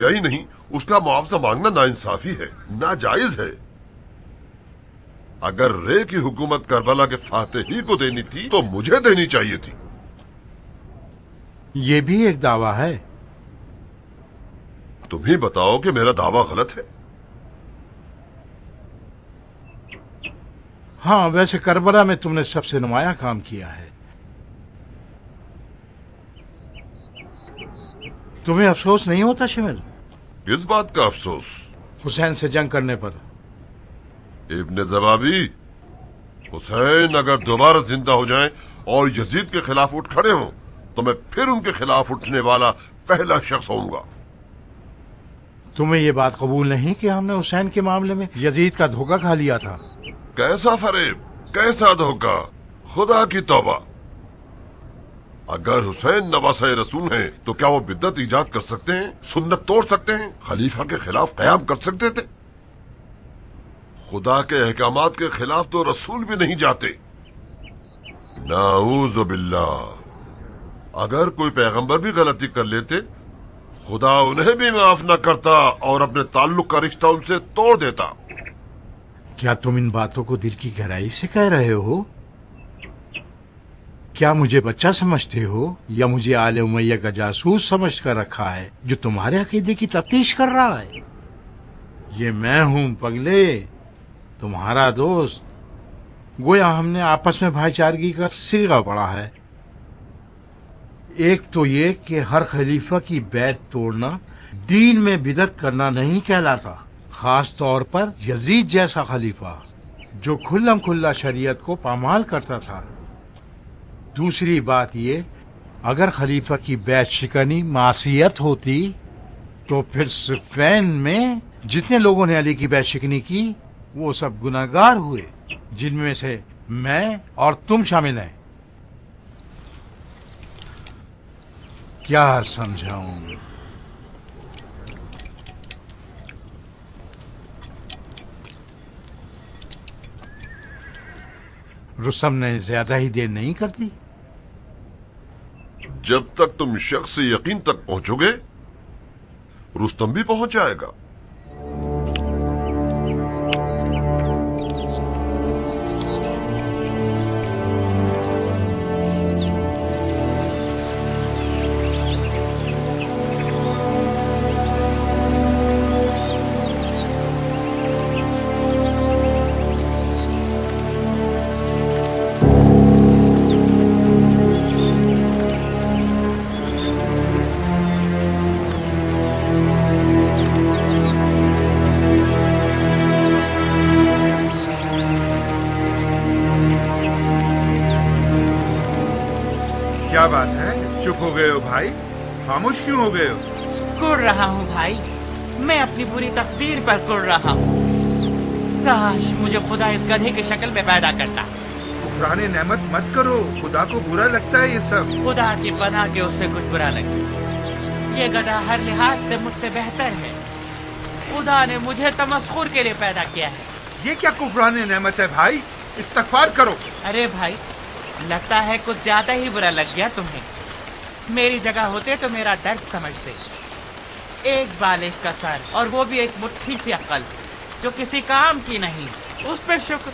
یہی نہیں، اس کا معاوضہ مانگنا ناانصافی ہے، ناجائز ہے۔ اگر رے کی حکومت کربلا کے فاتح ہی کو دینی تھی تو مجھے دینی چاہیے تھی۔ یہ بھی ایک دعویٰ ہے۔ تم ہی بتاؤ کہ میرا دعویٰ غلط ہے۔ ہاں، ویسے کربلا میں تم نے سب سے نمایاں کام کیا ہے۔ تمہیں افسوس نہیں ہوتا شمر؟ کس بات کا افسوس؟ حسین سے جنگ کرنے پر۔ ابن زبابی، حسین اگر دوبارہ زندہ ہو جائیں اور یزید کے خلاف اٹھ کھڑے ہوں تو میں پھر ان کے خلاف اٹھنے والا پہلا شخص ہوں گا۔ تمہیں یہ بات قبول نہیں کہ ہم نے حسین کے معاملے میں یزید کا دھوکہ کھا لیا تھا؟ کیسا فریب، کیسا دھوکہ، خدا کی توبہ! اگر حسین نواسہ رسول ہیں تو کیا وہ بدعت ایجاد کر سکتے ہیں، سنت توڑ سکتے ہیں، خلیفہ کے خلاف قیام کر سکتے تھے؟ خدا کے احکامات کے خلاف تو رسول بھی نہیں جاتے۔ نعوذ باللہ! اگر کوئی پیغمبر بھی غلطی کر لیتے خدا انہیں بھی معاف نہ کرتا اور اپنے تعلق کا رشتہ ان سے توڑ دیتا۔ کیا تم ان باتوں کو دل کی گہرائی سے کہہ رہے ہو؟ کیا مجھے بچہ سمجھتے ہو یا مجھے آل امیہ کا جاسوس سمجھ کر رکھا ہے جو تمہارے عقیدے کی تفتیش کر رہا ہے؟ یہ میں ہوں پگلے، تمہارا دوست۔ گویا ہم نے آپس میں بھائی چارگی کا صیغہ پڑھا ہے۔ ایک تو یہ کہ ہر خلیفہ کی بیعت توڑنا دین میں بدعت کرنا نہیں کہلاتا، خاص طور پر یزید جیسا خلیفہ جو کھلم کھلا شریعت کو پامال کرتا تھا۔ دوسری بات یہ، اگر خلیفہ کی بیعت شکنی معصیت ہوتی تو پھر صفین میں جتنے لوگوں نے علی کی بیعت شکنی کی وہ سب گناہگار ہوئے، جن میں سے میں اور تم شامل ہیں۔ کیا سمجھاؤں؟ رستم نے زیادہ ہی دیر نہیں کر دی؟ جب تک تم شخص یقین تک پہنچو گے رستم بھی پہنچ جائے گا۔ کیا بات ہے، چپ ہو گئے ہو بھائی؟ خاموش کیوں ہو گئے ہو؟ کڑ رہا ہوں بھائی، میں اپنی بری تقدیر پر کڑ رہا ہوں۔ کاش مجھے خدا اس گدھے کی شکل میں پیدا کرتا۔ کفران نعمت مت کرو، خدا کو برا لگتا ہے یہ سب۔ خدا کی پناہ کے اس سے کچھ برا لگے۔ یہ گدھا ہر لحاظ سے مجھ سے بہتر ہے۔ خدا نے مجھے تمسخر کے لیے پیدا کیا ہے۔ یہ کیا کفران نعمت ہے بھائی؟ استغفار کرو۔ ارے بھائی، لگتا ہے کچھ زیادہ ہی برا لگ گیا تمہیں۔ میری جگہ ہوتے تو میرا درد سمجھتے۔ ایک بالش کا سر اور وہ بھی ایک مٹھی سی عقل جو کسی کام کی نہیں، اس پہ شکر،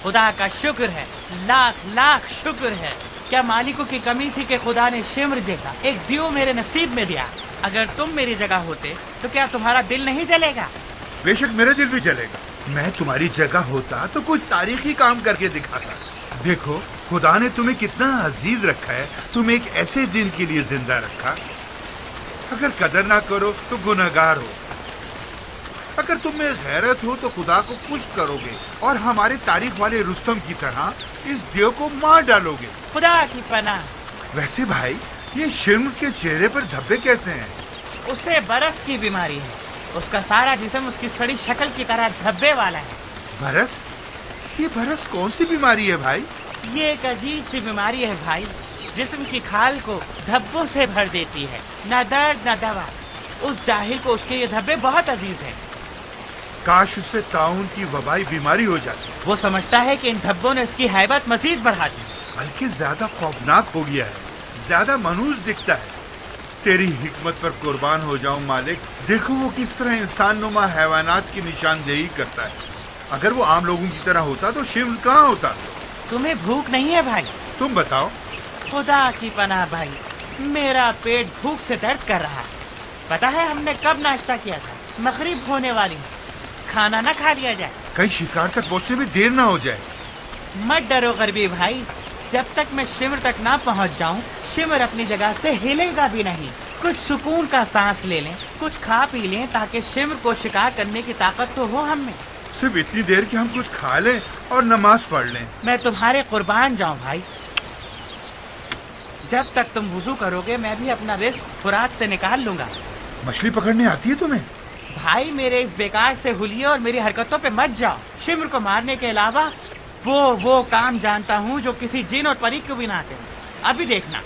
خدا کا شکر ہے، لاکھ لاکھ شکر ہے۔ کیا مالکوں کی کمی تھی کہ خدا نے شمر جیسا ایک دیو میرے نصیب میں دیا؟ اگر تم میری جگہ ہوتے تو کیا تمہارا دل نہیں جلے گا؟ بے شک میرا دل بھی جلے گا۔ میں تمہاری جگہ ہوتا تو کچھ تاریخی کام کر کے دکھاتا۔ دیکھو خدا نے تمہیں کتنا عزیز رکھا ہے، تم ایک ایسے دن کے لیے زندہ رکھا۔ اگر قدر نہ کرو تو گناہگار ہو۔ اگر تم میں غیرت ہو تو خدا کو خوش کرو گے اور ہمارے تاریخ والے رستم کی طرح اس دیو کو مار ڈالو گے۔ خدا کی پناہ۔ ویسے بھائی، یہ شرم کے چہرے پر دھبے کیسے ہیں؟ اسے برس کی بیماری ہے۔ اس کا سارا جسم اس کی سڑی شکل کی طرح دھبے والا ہے۔ برس؟ یہ برس کون سی بیماری ہے بھائی؟ یہ ایک عجیب سی بیماری ہے بھائی، جسم کی کھال کو دھبوں سے بھر دیتی ہے، نہ درد نہ دوا۔ اس جاہل کو اس کے یہ دھبے بہت عزیز ہیں۔ کاش اسے طاعون کی وبائی بیماری ہو جاتی۔ وہ سمجھتا ہے کہ ان دھبوں نے اس کی ہیبت مزید بڑھا دی، بلکہ زیادہ خوفناک ہو گیا ہے، زیادہ منحوس دکھتا ہے۔ تیری حکمت پر قربان ہو جاؤں مالک. دیکھو وہ کس طرح انسان نما حیوانات کی نشاندہی کرتا ہے. اگر وہ عام لوگوں کی طرح ہوتا تو شیور کہاں ہوتا؟ تمہیں بھوک نہیں ہے بھائی؟ تم بتاؤ. خدا کی پناہ بھائی، میرا پیٹ بھوک سے درد کر رہا ہے. پتا ہے ہم نے کب ناشتہ کیا تھا؟ مغرب ہونے والی ہے. کھانا نہ کھا لیا جائے. کہیں شکار تک پہنچنے میں دیر نہ ہو جائے. مت ڈرو غربی بھائی، جب تک میں شمر تک نہ پہنچ جاؤں شمر اپنی جگہ سے ہلے گا بھی نہیں. کچھ سکون کا سانس لے لیں، کچھ کھا پی لیں، تاکہ شمر کو شکار کرنے کی طاقت تو ہو ہم میں. صرف اتنی دیر کہ ہم کچھ کھا لیں اور نماز پڑھ لیں. میں تمہارے قربان جاؤں بھائی. جب تک تم وضو کرو گے میں بھی اپنا رزق فرات سے نکال لوں گا. مچھلی پکڑنے آتی ہے تمہیں؟ بھائی میرے اس بیکار سے حلیے اور میری حرکتوں پہ مت جاؤ. شمر کو مارنے کے علاوہ وہ کام جانتا ہوں جو کسی جن اور پری کو بھی نہ آتے. ابھی دیکھنا.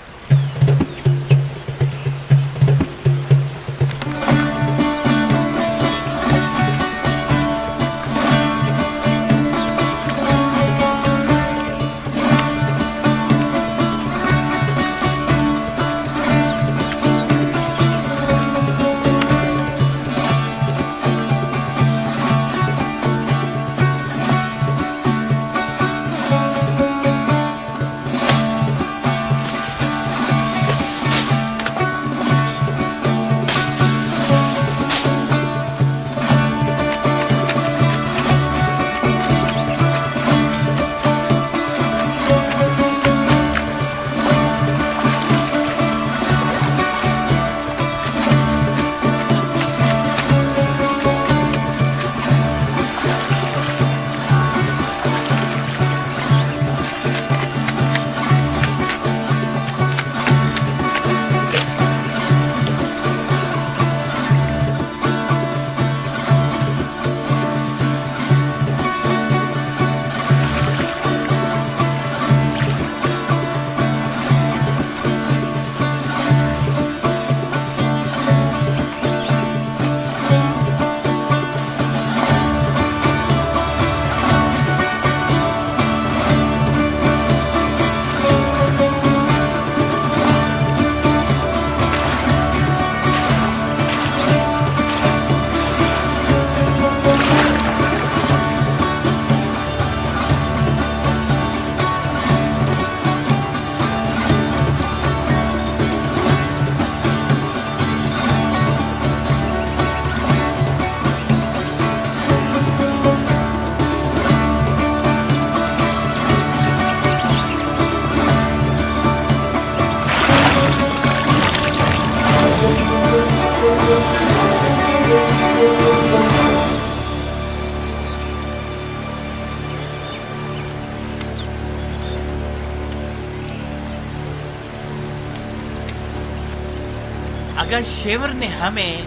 اگر شیور نے ہمیں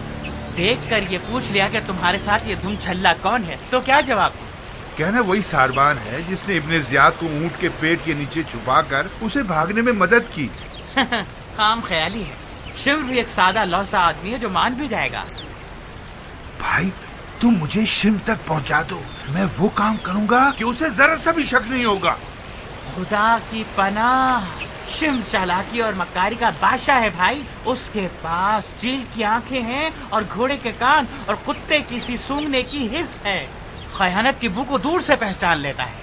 دیکھ کر یہ پوچھ لیا کہ تمہارے ساتھ یہ دھم چھلا کون ہے تو کیا جواب دیں؟ کہنا وہی ساربان ہے جس نے ابن زیاد کو اونٹ کے پیٹ کے نیچے چھپا کر اسے بھاگنے میں مدد کی. خام خیالی ہے. شیور بھی ایک سادہ لوسا آدمی ہے جو مان بھی جائے گا. بھائی تم مجھے شم تک پہنچا دو، میں وہ کام کروں گا کہ اسے ذرا سا بھی شک نہیں ہوگا. خدا کی پناہ، شم چالاکی اور مکاری کا بادشاہ ہے بھائی. اس کے پاس چیل کی آنکھیں ہیں اور گھوڑے کے کان اور کتے کی سی سونگنے کی حس ہے. خیانت کی بو کو دور سے پہچان لیتا ہے.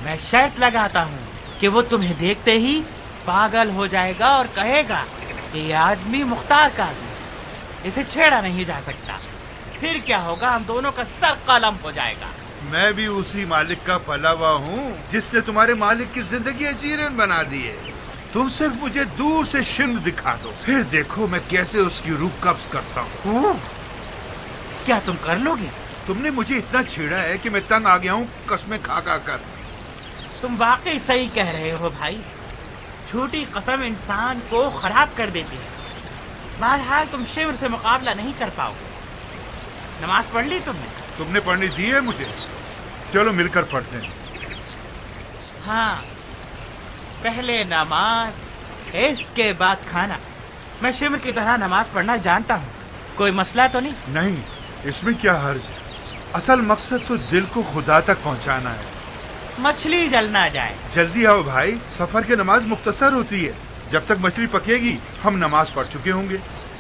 میں شرط لگاتا ہوں کہ وہ تمہیں دیکھتے ہی پاگل ہو جائے گا اور کہے گا کہ یہ آدمی مختار کا آدمی، اسے چھیڑا نہیں جا سکتا. پھر کیا ہوگا؟ ہم دونوں کا سر قلم ہو جائے گا. میں بھی اسی مالک کا پلا ہوا ہوں جس سے تمہارے مالک کی زندگی اجیرن بنا دی ہے. تم صرف مجھے دور سے شم دکھا دو، پھر دیکھو میں کیسے اس کی روح قبض کرتا ہوں. کیا تم کر لو گے؟ تم نے مجھے اتنا چھیڑا ہے کہ میں تنگ آ گیا ہوں قسمیں کھا کھا کر. تم واقعی صحیح کہہ رہے ہو بھائی. جھوٹی قسم انسان کو خراب کر دیتی ہے. بہرحال تم شیور سے مقابلہ نہیں کر پاؤ گے. نماز پڑھ لی تم نے؟ تم نے پڑھنی دی ہے مجھے؟ چلو مل کر پڑھتے ہیں. ہاں، پہلے نماز، اس کے بعد کھانا. میں شیور کی طرح نماز پڑھنا جانتا ہوں. کوئی مسئلہ تو نہیں؟ نہیں، اس میں کیا حرج ہے. اصل مقصد تو دل کو خدا تک پہنچانا ہے. مچھلی جل نہ جائے. جلدی آؤ بھائی، سفر کی نماز مختصر ہوتی ہے. جب تک مچھلی پکے گی ہم نماز پڑھ چکے ہوں گے.